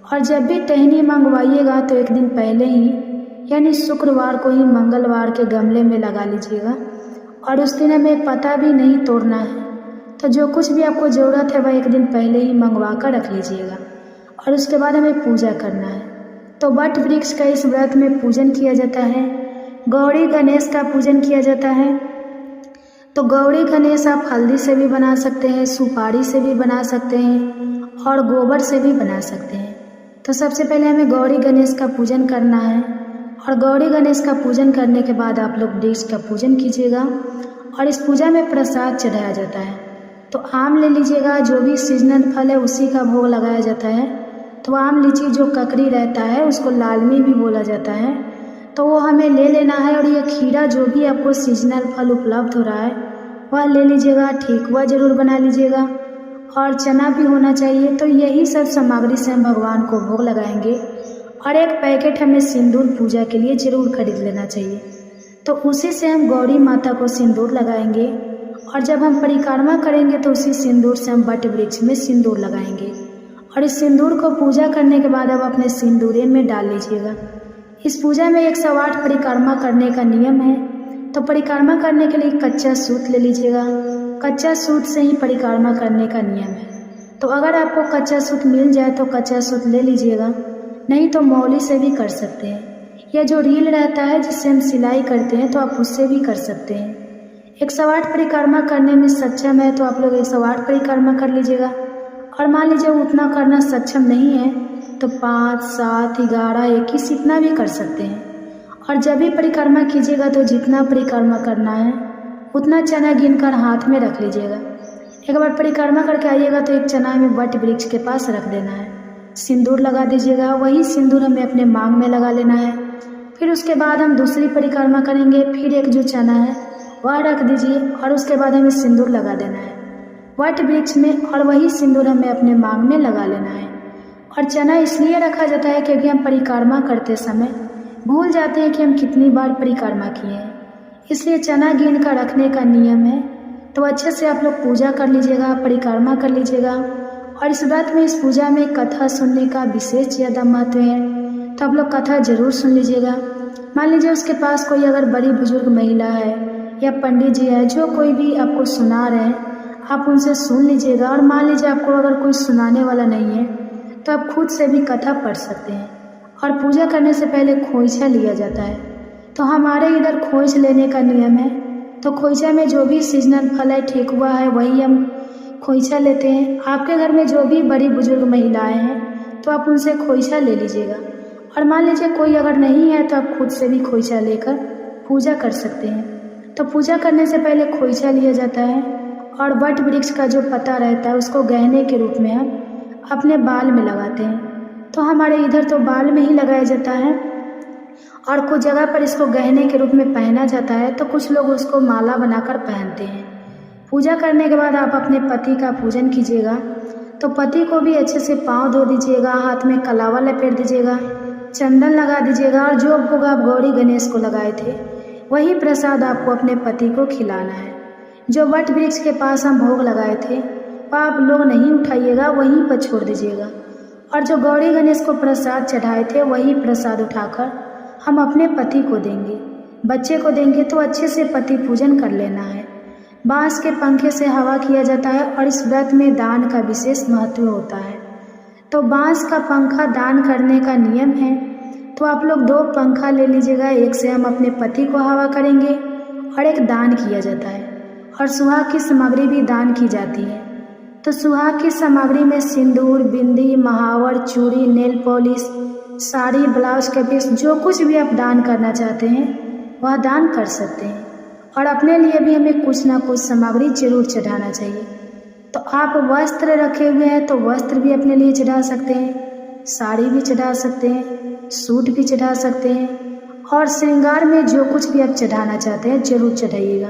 और जब भी टहनी मंगवाइएगा तो एक दिन पहले ही, यानी शुक्रवार को ही, मंगलवार के गमले में लगा लीजिएगा। और उस दिन हमें पता भी नहीं तोड़ना है। तो जो कुछ भी आपको ज़रूरत है वह एक दिन पहले ही मंगवा कर रख लीजिएगा। और उसके बाद हमें पूजा करना है। तो वट वृक्ष का इस व्रत में पूजन किया जाता है। गौरी गणेश का पूजन किया जाता है। तो गौरी गणेश आप हल्दी से भी बना सकते हैं, सुपारी से भी बना सकते हैं और गोबर से भी बना सकते हैं। तो सबसे पहले हमें गौरी गणेश का पूजन करना है। और गौरी गणेश का पूजन करने के बाद आप लोग वृक्ष का पूजन कीजिएगा। और इस पूजा में प्रसाद चढ़ाया जाता है। तो आम ले लीजिएगा। जो भी सीजनल फल है उसी का भोग लगाया जाता है। तो आम, लीची जो ककड़ी रहता है उसको लालमी भी बोला जाता है, तो वो हमें ले लेना है। और ये खीरा, जो भी आपको सीजनल फल उपलब्ध हो रहा है वह ले लीजिएगा। ठेकुआ जरूर बना लीजिएगा। और चना भी होना चाहिए। तो यही सब सामग्री से हम भगवान को भोग लगाएंगे। और एक पैकेट हमें सिंदूर पूजा के लिए ज़रूर खरीद लेना चाहिए। तो उसी से हम गौरी माता को सिंदूर लगाएंगे। और जब हम परिक्रमा करेंगे तो उसी सिंदूर से हम वट वृक्ष में सिंदूर लगाएंगे। और इस सिंदूर को पूजा करने के बाद आप अपने सिंदूरे में डाल लीजिएगा। इस पूजा में 108 परिक्रमा करने का नियम है। तो परिक्रमा करने के लिए कच्चा सूत ले लीजिएगा। कच्चा सूत से ही परिक्रमा करने का नियम है। तो अगर आपको कच्चा सूत मिल जाए तो कच्चा सूत ले लीजिएगा, नहीं तो मौली से भी कर सकते हैं। या जो रील रहता है जिससे हम सिलाई करते हैं तो आप उससे भी कर सकते हैं। 108 परिक्रमा करने में सक्षम है तो आप लोग 108 परिक्रमा कर लीजिएगा। और मान लीजिए उतना करना सक्षम नहीं है तो 5, 7, 11, 21 इतना भी कर सकते हैं। और जब भी परिक्रमा कीजिएगा तो जितना परिक्रमा करना है उतना चना गिनकर हाथ में रख लीजिएगा। एक बार परिक्रमा करके आइएगा तो एक चना हमें वट वृक्ष के पास रख देना है। सिंदूर लगा दीजिएगा। वही सिंदूर हमें अपने मांग में लगा लेना है। फिर उसके बाद हम दूसरी परिक्रमा करेंगे। फिर एक जो चना है वह रख दीजिए और उसके बाद हमें सिंदूर लगा देना है वट वृक्ष में। और वही सिंदूर हमें अपने मांग में लगा लेना है। और चना इसलिए रखा जाता है क्योंकि हम परिक्रमा करते समय भूल जाते हैं कि हम कितनी बार परिक्रमा किए हैं, इसलिए चना गिन कर रखने का नियम है। तो अच्छे से आप लोग पूजा कर लीजिएगा, परिक्रमा कर लीजिएगा। और इस व्रत में, इस पूजा में कथा सुनने का विशेष ज़्यादा महत्व है। तो आप लोग कथा जरूर सुन लीजिएगा। मान लीजिए उसके पास कोई अगर बड़ी बुजुर्ग महिला है या पंडित जी है, जो कोई भी आपको सुना रहे हैं, आप उनसे सुन लीजिएगा। और मान लीजिए आपको अगर कोई सुनाने वाला नहीं है तो आप खुद से भी कथा पढ़ सकते हैं। और पूजा करने से पहले खोइछा लिया जाता है। तो हमारे इधर खोइछ लेने का नियम है। तो खोइछा में जो भी सीजनल फल है, ठेकुआ है, वही हम खोइछा लेते हैं। आपके घर में जो भी बड़ी बुजुर्ग महिलाएं हैं तो आप उनसे खोइछा ले लीजिएगा। और मान लीजिए कोई अगर नहीं है तो आप खुद से भी खोइछा लेकर पूजा कर सकते हैं। तो पूजा करने से पहले खोइछा लिया जाता है। और वट वृक्ष का जो पत्ता रहता है उसको गहने के रूप में हम अपने बाल में लगाते हैं। तो हमारे इधर तो बाल में ही लगाया जाता है और कुछ जगह पर इसको गहने के रूप में पहना जाता है, तो कुछ लोग उसको माला बनाकर पहनते हैं। पूजा करने के बाद आप अपने पति का पूजन कीजिएगा। तो पति को भी अच्छे से पाँव धो दीजिएगा, हाथ में कलावा लपेट दीजिएगा, चंदन लगा दीजिएगा और जो भोग आप गौरी गणेश को लगाए थे वही प्रसाद आपको अपने पति को खिलाना है। जो वट वृक्ष के पास हम भोग लगाए थे वह आप लोग नहीं उठाइएगा, वहीं पर छोड़ दीजिएगा। और जो गौरी गणेश को प्रसाद चढ़ाए थे वही प्रसाद उठाकर हम अपने पति को देंगे, बच्चे को देंगे। तो अच्छे से पति पूजन कर लेना है। बांस के पंखे से हवा किया जाता है और इस व्रत में दान का विशेष महत्व होता है। तो बांस का पंखा दान करने का नियम है। तो आप लोग 2 पंखा ले लीजिएगा, एक से हम अपने पति को हवा करेंगे और एक दान किया जाता है। और सुहाग की सामग्री भी दान की जाती है। तो सुहाग की सामग्री में सिंदूर, बिंदी, महावर, चूड़ी, नेल पॉलिश, साड़ी, ब्लाउज के पीस, जो कुछ भी आप दान करना चाहते हैं वह दान कर सकते हैं। और अपने लिए भी हमें कुछ ना कुछ सामग्री जरूर चढ़ाना चाहिए। तो आप वस्त्र रखे हुए हैं तो वस्त्र भी अपने लिए चढ़ा सकते हैं, साड़ी भी चढ़ा सकते हैं, सूट भी चढ़ा सकते हैं। और श्रृंगार में जो कुछ भी आप चढ़ाना चाहते हैं जरूर चढ़ाइएगा।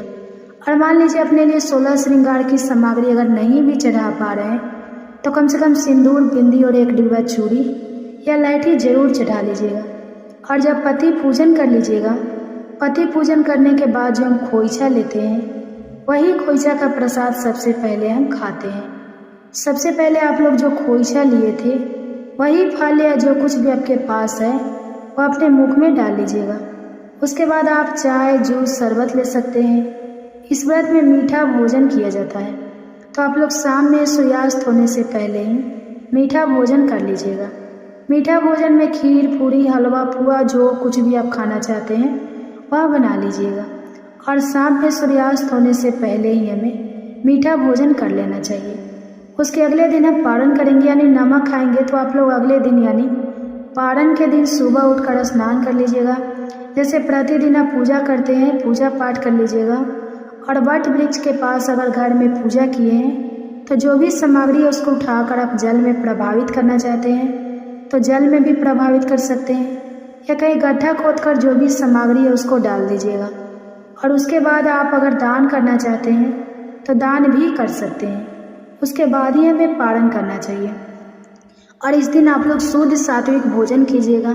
और मान लीजिए अपने लिए 16 श्रृंगार की सामग्री अगर नहीं भी चढ़ा पा रहे हैं तो कम से कम सिंदूर, बिंदी और 1 डिब्बा चूड़ी या लहठी जरूर चढ़ा लीजिएगा। और जब पति पूजन कर लीजिएगा, पति पूजन करने के बाद जो हम खोइछा लेते हैं वही खोइछा का प्रसाद सबसे पहले हम खाते हैं। सबसे पहले आप लोग जो खोइछा लिए थे वही फल या जो कुछ भी आपके पास है वो अपने मुख में डाल लीजिएगा। उसके बाद आप चाय, जूस, शरबत ले सकते हैं। इस व्रत में मीठा भोजन किया जाता है। तो आप लोग शाम में सूर्यास्त होने से पहले ही मीठा भोजन कर लीजिएगा। मीठा भोजन में खीर, पूरी, हलवा, पुआ, जो कुछ भी आप खाना चाहते हैं वह बना लीजिएगा। और शाम में सूर्यास्त होने से पहले ही हमें मीठा भोजन कर लेना चाहिए। उसके अगले दिन हम पारण करेंगे यानी नमक खाएंगे। तो आप लोग अगले दिन यानी पारण के दिन सुबह उठकर स्नान कर लीजिएगा। जैसे प्रतिदिन आप पूजा करते हैं, पूजा पाठ कर लीजिएगा। और वट वृक्ष के पास अगर घर में पूजा किए हैं तो जो भी सामग्री है उसको उठाकर आप जल में प्रभावित करना चाहते हैं तो जल में भी प्रभावित कर सकते हैं, या कहीं गड्ढा खोदकर जो भी सामग्री है उसको डाल दीजिएगा। और उसके बाद आप अगर दान करना चाहते हैं तो दान भी कर सकते हैं। उसके बाद ही हमें पारण करना चाहिए। और इस दिन आप लोग शुद्ध सात्विक भोजन कीजिएगा।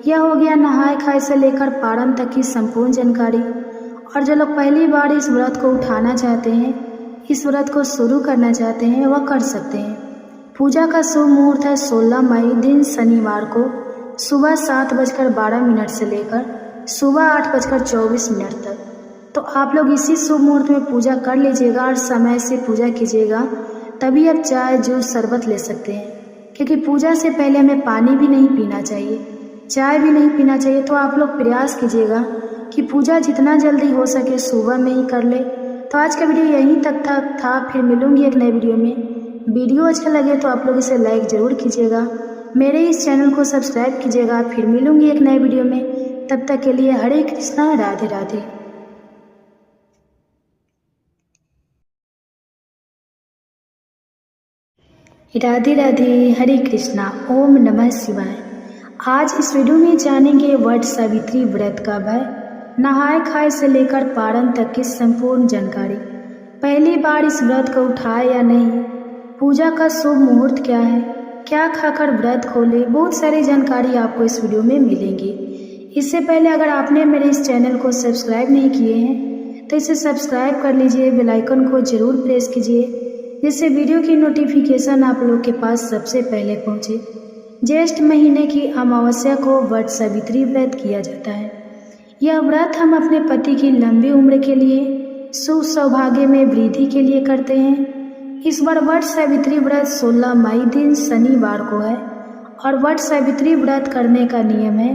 यह हो गया नहाए खाए से लेकर पारण तक की संपूर्ण जानकारी। और जो लोग पहली बार इस व्रत को उठाना चाहते हैं, इस व्रत को शुरू करना चाहते हैं, वह कर सकते हैं। पूजा का शुभ मुहूर्त है 16 मई दिन शनिवार को सुबह 7:12 से लेकर सुबह 8:24 तक। तो आप लोग इसी शुभ मुहूर्त में पूजा कर लीजिएगा और समय से पूजा कीजिएगा, तभी आप चाय, जूस, शरबत ले सकते हैं। क्योंकि पूजा से पहले हमें पानी भी नहीं पीना चाहिए, चाय भी नहीं पीना चाहिए। तो आप लोग प्रयास कीजिएगा कि पूजा जितना जल्दी हो सके सुबह में ही कर ले। तो आज का वीडियो यहीं तक था। फिर मिलूंगी एक नए वीडियो में। वीडियो अच्छा लगे तो आप लोग इसे लाइक ज़रूर कीजिएगा, मेरे इस चैनल को सब्सक्राइब कीजिएगा। फिर मिलूंगी एक नए वीडियो में। तब तक के लिए हरे कृष्णा, राधे राधे। राधे राधे, हरे कृष्णा, ओम नमः शिवाय। आज इस वीडियो में जानेंगे वट सावित्री व्रत का भय, नहाए खाए से लेकर पारण तक की संपूर्ण जानकारी। पहली बार इस व्रत को उठाए या नहीं, पूजा का शुभ मुहूर्त क्या है, क्या खाकर व्रत खोले, बहुत सारी जानकारी आपको इस वीडियो में मिलेंगी। इससे पहले अगर आपने मेरे इस चैनल को सब्सक्राइब नहीं किए हैं तो इसे सब्सक्राइब कर लीजिए, बेल आइकन को जरूर प्रेस कीजिए जिससे वीडियो की नोटिफिकेशन आप लोग के पास सबसे पहले पहुंचे। ज्येष्ठ महीने की अमावस्या को वट सावित्री व्रत किया जाता है। यह व्रत हम अपने पति की लंबी उम्र के लिए, सुख सौभाग्य में वृद्धि के लिए करते हैं। इस बार वट सावित्री व्रत 16 मई दिन शनिवार को है और वट सावित्री व्रत करने का नियम है,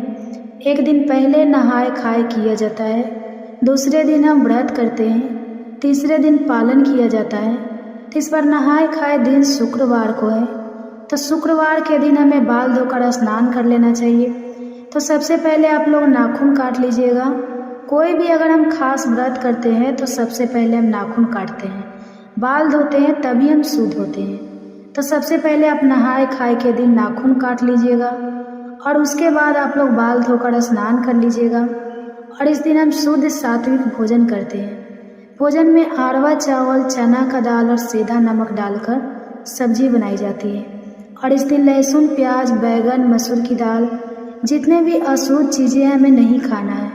एक दिन पहले नहाए खाए किया जाता है, दूसरे दिन हम व्रत करते हैं, तीसरे दिन पालन किया जाता है। तो इस बार नहाए खाए दिन शुक्रवार को है, तो शुक्रवार के दिन हमें बाल धोकर स्नान कर लेना चाहिए। तो सबसे पहले आप लोग नाखून काट लीजिएगा। कोई भी अगर हम खास व्रत करते हैं तो सबसे पहले हम नाखून काटते हैं, बाल धोते हैं, तभी हम शुद्ध होते हैं। तो सबसे पहले आप नहाए खाए के दिन नाखून काट लीजिएगा और उसके बाद आप लोग बाल धोकर स्नान कर लीजिएगा। और इस दिन हम शुद्ध सात्विक भोजन करते हैं। भोजन में अरवा चावल, चना का दाल और सेंधा नमक डालकर सब्जी बनाई जाती है। और इस दिन लहसुन, प्याज, बैगन, मसूर की दाल, जितने भी अशुद्ध चीज़ें हैं हमें नहीं खाना है।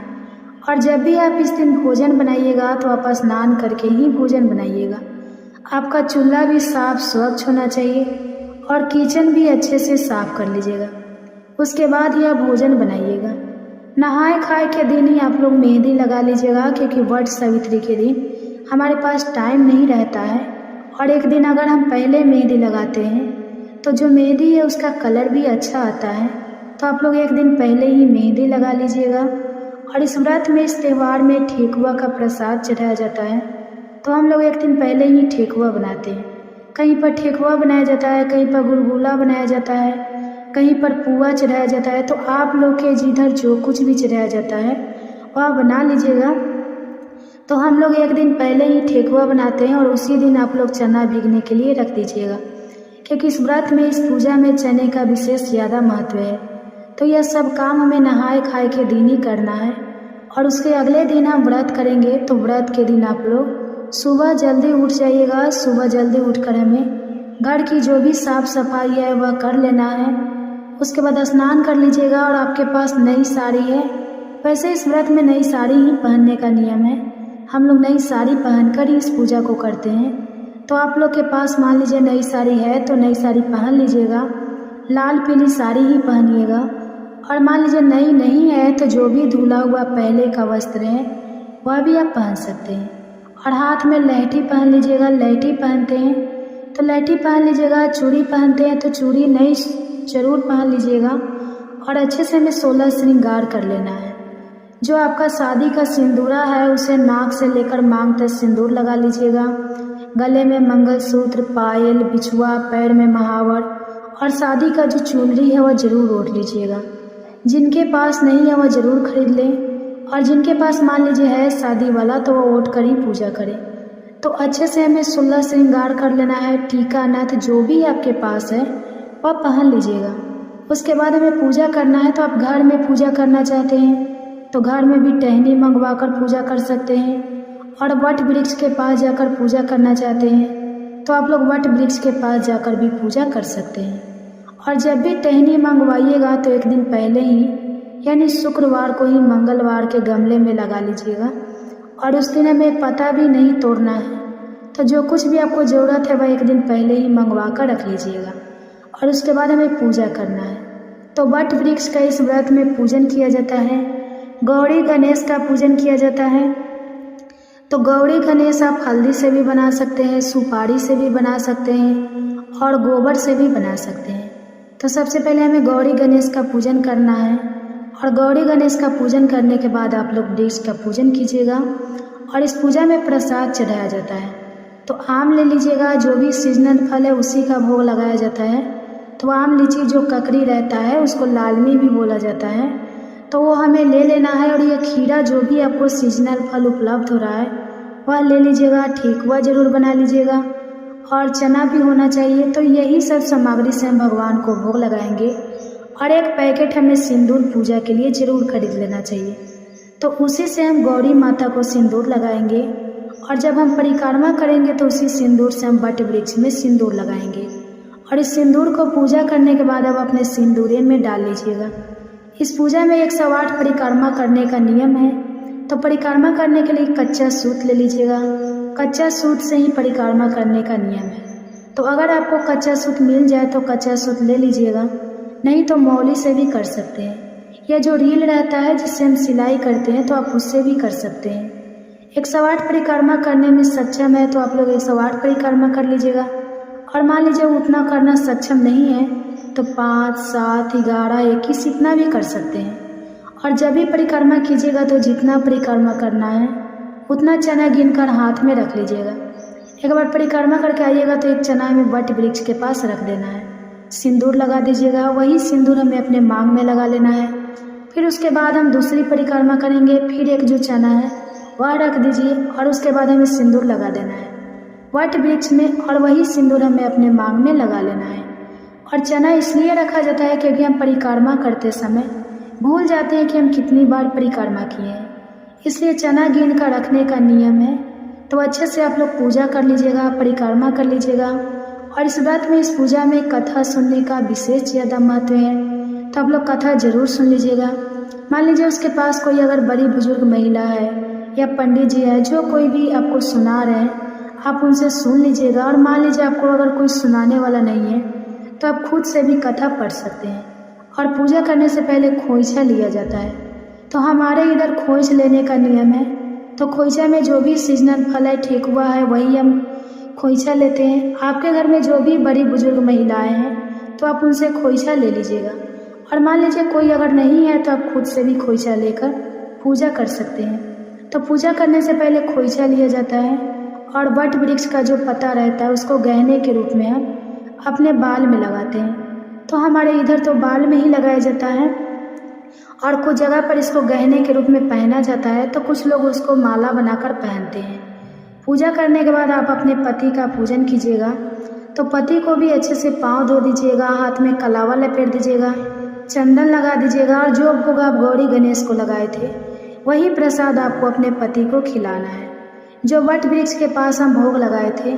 और जब भी आप इस दिन भोजन बनाइएगा तो आप स्नान करके ही भोजन बनाइएगा। आपका चूल्हा भी साफ स्वच्छ होना चाहिए और किचन भी अच्छे से साफ कर लीजिएगा। उसके बाद ही आप भोजन बनाइएगा। नहाए खाए के दिन ही आप लोग मेहंदी लगा लीजिएगा, क्योंकि वट सावित्री के दिन हमारे पास टाइम नहीं रहता है। और एक दिन अगर हम पहले मेहंदी लगाते हैं तो जो मेहंदी है उसका कलर भी अच्छा आता है। तो आप लोग एक दिन पहले ही मेहंदी लगा लीजिएगा। और इस व्रत में, इस त्यौहार में ठेकुआ का प्रसाद चढ़ाया जाता है। तो हम लोग एक दिन पहले ही ठेकुआ बनाते हैं। कहीं पर ठेकुआ बनाया जाता है, कहीं पर गुलगुला बनाया जाता है, कहीं पर पुआ चढ़ाया जाता है। तो आप लोग के जिधर जो कुछ भी चढ़ाया जाता है वह बना लीजिएगा। तो हम लोग एक दिन पहले ही ठेकुआ बनाते हैं और उसी दिन आप लोग चना भीगने के लिए रख दीजिएगा, क्योंकि इस व्रत में, इस पूजा में चने का विशेष ज़्यादा महत्व है। तो यह सब काम हमें नहाए खाए के दिन ही करना है। और उसके अगले दिन हम व्रत करेंगे। तो व्रत के दिन आप लोग सुबह जल्दी उठ जाइएगा। सुबह जल्दी उठकर हमें घर की जो भी साफ़ सफाई है वह कर लेना है। उसके बाद स्नान कर लीजिएगा। और आपके पास नई साड़ी है, वैसे इस व्रत में नई साड़ी ही पहनने का नियम है। हम लोग नई साड़ी पहनकर ही इस पूजा को करते हैं। तो आप लोग के पास मान लीजिए नई साड़ी है तो नई साड़ी पहन लीजिएगा। लाल पीली साड़ी ही पहनिएगा। और मान लीजिए नई नहीं है तो जो भी धुला हुआ पहले का वस्त्र है वह भी आप पहन सकते हैं। और हाथ में लहठी पहन लीजिएगा। लहठी पहनते हैं तो लहठी पहन लीजिएगा। चूड़ी पहनते हैं तो चूड़ी नई जरूर पहन लीजिएगा। और अच्छे से हमें 16 श्रृंगार कर लेना है। जो आपका शादी का सिंदूरा है उसे नाक से लेकर मांग तक सिंदूर लगा लीजिएगा। गले में मंगलसूत्र, पायल, बिछुआ, पैर में महावर और शादी का जो चुनरी है वह जरूर ओढ़ लीजिएगा। जिनके पास नहीं है वह जरूर खरीद लें। और जिनके पास मान लीजिए है शादी वाला तो वह ओढ़ कर ही पूजा करें। तो अच्छे से हमें 16 श्रृंगार कर लेना है। टीका, नथ जो भी आपके पास है वह पहन लीजिएगा। उसके बाद हमें पूजा करना है। तो आप घर में पूजा करना चाहते हैं तो घर में भी टहनी मंगवा कर पूजा कर सकते हैं। और वट वृक्ष के पास जाकर पूजा करना चाहते हैं तो आप लोग वट वृक्ष के पास जाकर भी पूजा कर सकते हैं। और जब भी टहनी मंगवाइएगा तो एक दिन पहले ही, यानी शुक्रवार को ही, मंगलवार के गमले में लगा लीजिएगा। और उस दिन हमें पता भी नहीं तोड़ना है। तो जो कुछ भी आपको ज़रूरत है वह एक दिन पहले ही मंगवा कर रख लीजिएगा। और उसके बाद हमें पूजा करना है। तो वट वृक्ष का इस व्रत में पूजन किया जाता है। गौरी गणेश का पूजन किया जाता है। तो गौरी गणेश आप हल्दी से भी बना सकते हैं, सुपारी से भी बना सकते हैं और गोबर से भी बना सकते हैं। तो सबसे पहले हमें गौरी गणेश का पूजन करना है। और गौरी गणेश का पूजन करने के बाद आप लोग वृक्ष का पूजन कीजिएगा। और इस पूजा में प्रसाद चढ़ाया जाता है। तो आम ले लीजिएगा। जो भी सीजनल फल है उसी का भोग लगाया जाता है। तो आम, लीची जो ककड़ी रहता है उसको लालमी भी बोला जाता है, तो वो हमें ले लेना है। और ये खीरा, जो भी आपको सीजनल फल उपलब्ध हो रहा है वह ले लीजिएगा। ठेकुआ जरूर बना लीजिएगा और चना भी होना चाहिए। तो यही सब सामग्री से हम भगवान को भोग लगाएंगे। और एक पैकेट हमें सिंदूर पूजा के लिए ज़रूर खरीद लेना चाहिए। तो उसी से हम गौरी माता को सिंदूर लगाएंगे। और जब हम परिक्रमा करेंगे तो उसी सिंदूर से हम वट वृक्ष में सिंदूर लगाएंगे। और इस सिंदूर को पूजा करने के बाद आप अपने सिंदूरे में डाल लीजिएगा। इस पूजा में 108 परिक्रमा करने का नियम है। तो परिक्रमा करने के लिए कच्चा सूत ले लीजिएगा। कच्चा सूत से ही परिक्रमा करने का नियम है। तो अगर आपको कच्चा सूत मिल जाए तो कच्चा सूत ले लीजिएगा, नहीं तो मौली से भी कर सकते हैं। या जो रील रहता है जिससे हम सिलाई करते हैं तो आप उससे भी कर सकते हैं। 108 परिक्रमा करने में सक्षम है तो आप लोग 108 परिक्रमा कर लीजिएगा। और मान लीजिए उतना करना सक्षम नहीं है तो 5, 7, 11, 21 इतना भी कर सकते हैं। और जब भी परिक्रमा कीजिएगा तो जितना परिक्रमा करना है उतना चना गिनकर हाथ में रख लीजिएगा। एक बार परिक्रमा करके आइएगा तो एक चना हमें वट वृक्ष के पास रख देना है। सिंदूर लगा दीजिएगा। वही सिंदूर हमें अपने मांग में लगा लेना है। फिर उसके बाद हम दूसरी परिक्रमा करेंगे। फिर एक जो चना है वह रख दीजिए और उसके बाद हमें सिंदूर लगा देना है।
वट वृक्ष में, और वही सिंदूर हमें अपने मांग में लगा लेना है। और चना इसलिए रखा जाता है क्योंकि हम परिक्रमा करते समय भूल जाते हैं कि हम कितनी बार परिक्रमा किए हैं, इसलिए चना गिन कर रखने का नियम है। तो अच्छे से आप लोग पूजा कर लीजिएगा, परिक्रमा कर लीजिएगा। और इस व्रत में, इस पूजा में कथा सुनने का विशेष ज़्यादा महत्व है, तो आप लोग कथा जरूर सुन लीजिएगा। मान लीजिए उसके पास कोई अगर बड़ी बुजुर्ग महिला है या पंडित जी है, जो कोई भी आपको सुना रहे हैं, आप उनसे सुन लीजिएगा। और मान लीजिए आपको अगर कोई सुनाने वाला नहीं है तो आप खुद से भी कथा पढ़ सकते हैं। और पूजा करने से पहले खोइछा लिया जाता है। तो हमारे इधर खोइछ लेने का नियम है, तो खोइछा में जो भी सीजनल फल है, ठेकुआ है, वही हम खोइछा लेते हैं। आपके घर में जो भी बड़ी बुजुर्ग महिलाएं हैं तो आप उनसे खोइछा ले लीजिएगा। और मान लीजिए कोई अगर नहीं है तो आप खुद से भी खोइछा लेकर पूजा कर सकते हैं। तो पूजा करने से पहले खोइछा लिया जाता है, और वट वृक्ष का जो पत्ता रहता है उसको गहने के रूप में हम अपने बाल में लगाते हैं। तो हमारे इधर तो बाल में ही लगाया जाता है, और कुछ जगह पर इसको गहने के रूप में पहना जाता है, तो कुछ लोग उसको माला बनाकर पहनते हैं। पूजा करने के बाद आप अपने पति का पूजन कीजिएगा। तो पति को भी अच्छे से पाँव धो दीजिएगा, हाथ में कलावा लपेट दीजिएगा, चंदन लगा दीजिएगा। और जो भोग आप गौरी गणेश को लगाए थे वही प्रसाद आपको अपने पति को खिलाना है। जो वट वृक्ष के पास हम भोग लगाए थे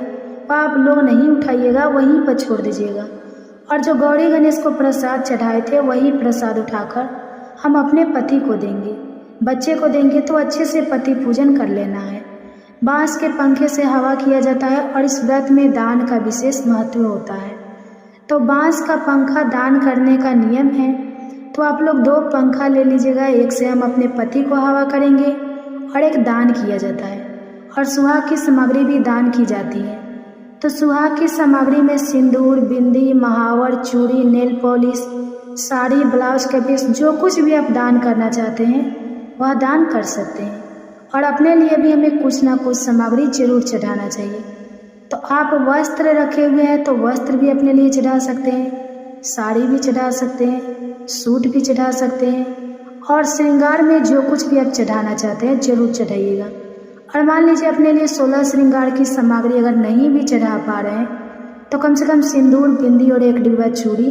वह आप लोग नहीं उठाइएगा, वहीं पर छोड़ दीजिएगा। और जो गौरी गणेश को प्रसाद चढ़ाए थे वही प्रसाद उठाकर हम अपने पति को देंगे, बच्चे को देंगे। तो अच्छे से पति पूजन कर लेना है। बांस के पंखे से हवा किया जाता है, और इस व्रत में दान का विशेष महत्व होता है। तो बांस का पंखा दान करने का नियम है। तो आप लोग 2 पंखा ले लीजिएगा, एक से हम अपने पति को हवा करेंगे और एक दान किया जाता है। और सुहाग की सामग्री भी दान की जाती है। तो सुहाग की सामग्री में सिंदूर, बिंदी, महावर, चूड़ी, नेल पॉलिश, साड़ी, ब्लाउज का पीस, जो कुछ भी आप दान करना चाहते हैं वह दान कर सकते हैं। और अपने लिए भी हमें कुछ ना कुछ सामग्री जरूर चढ़ाना चाहिए। तो आप वस्त्र रखे हुए हैं तो वस्त्र भी अपने लिए चढ़ा सकते हैं, साड़ी भी चढ़ा सकते हैं, सूट भी चढ़ा सकते हैं। और श्रृंगार में जो कुछ भी आप चढ़ाना चाहते हैं जरूर चढ़ाइएगा। और मान लीजिए अपने लिए 16 श्रृंगार की सामग्री अगर नहीं भी चढ़ा पा रहे हैं तो कम से कम सिंदूर, बिंदी और 1 डिब्बा चूड़ी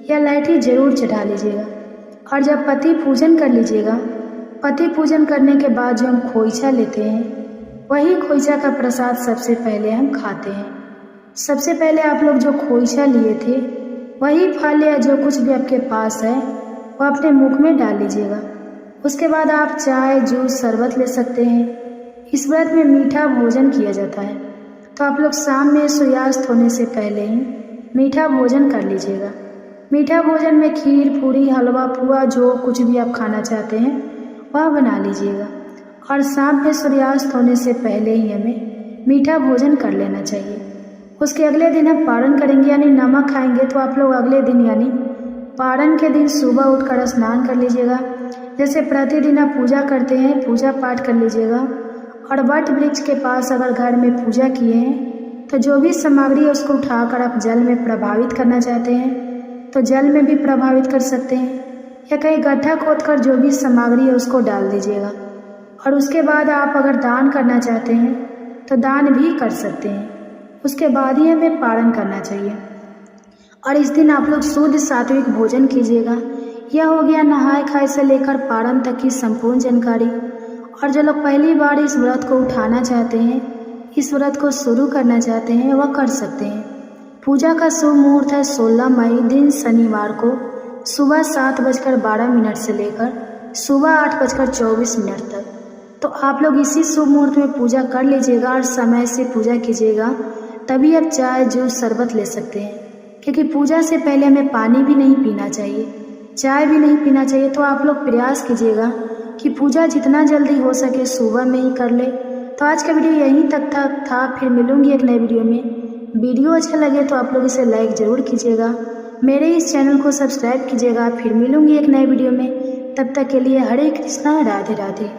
या लहठी जरूर चढ़ा लीजिएगा। और जब पति पूजन कर लीजिएगा, पति पूजन करने के बाद जो हम खोइछा लेते हैं वही खोइछा का प्रसाद सबसे पहले हम खाते हैं। सबसे पहले आप लोग जो खोइछा लिए थे वही फल या जो कुछ भी आपके पास है वो अपने मुख में डाल लीजिएगा। उसके बाद आप चाय, जूस, शरबत ले सकते हैं। इस व्रत में मीठा भोजन किया जाता है, तो आप लोग शाम में सूर्यास्त होने से पहले ही मीठा भोजन कर लीजिएगा। मीठा भोजन में खीर, पूरी, हलवा, पुआ, जो कुछ भी आप खाना चाहते हैं वह बना लीजिएगा। और शाम में सूर्यास्त होने से पहले ही हमें मीठा भोजन कर लेना चाहिए। उसके अगले दिन हम पारण करेंगे, यानी नमक खाएंगे। तो आप लोग अगले दिन यानी पारण के दिन सुबह उठकर स्नान कर लीजिएगा। जैसे प्रतिदिन आप पूजा करते हैं, पूजा पाठ कर लीजिएगा। और वट वृक्ष के पास अगर घर में पूजा किए हैं तो जो भी सामग्री है उसको उठाकर आप जल में प्रभावित करना चाहते हैं तो जल में भी प्रभावित कर सकते हैं, या कहीं गड्ढा खोदकर जो भी सामग्री है उसको डाल दीजिएगा। और उसके बाद आप अगर दान करना चाहते हैं तो दान भी कर सकते हैं। उसके बाद ही हमें पारण करना चाहिए। और इस दिन आप लोग शुद्ध सात्विक भोजन कीजिएगा। यह हो गया नहाए खाए से लेकर पारण तक की संपूर्ण जानकारी। और जो लोग पहली बार इस व्रत को उठाना चाहते हैं, इस व्रत को शुरू करना चाहते हैं, वह कर सकते हैं। पूजा का शुभ मुहूर्त है 16 मई दिन शनिवार को सुबह 7:12 से लेकर सुबह 8:24 तक। तो आप लोग इसी शुभ मुहूर्त में पूजा कर लीजिएगा और समय से पूजा कीजिएगा, तभी आप चाय, जूस, शरबत ले सकते हैं। क्योंकि पूजा से पहले हमें पानी भी नहीं पीना चाहिए, चाय भी नहीं पीना चाहिए। तो आप लोग प्रयास कीजिएगा कि पूजा जितना जल्दी हो सके सुबह में ही कर ले। तो आज का वीडियो यहीं तक था। फिर मिलूंगी एक नए वीडियो में। वीडियो अच्छा लगे तो आप लोग इसे लाइक ज़रूर कीजिएगा, मेरे इस चैनल को सब्सक्राइब कीजिएगा। फिर मिलूंगी एक नए वीडियो में। तब तक के लिए हरे कृष्णा, राधे राधे।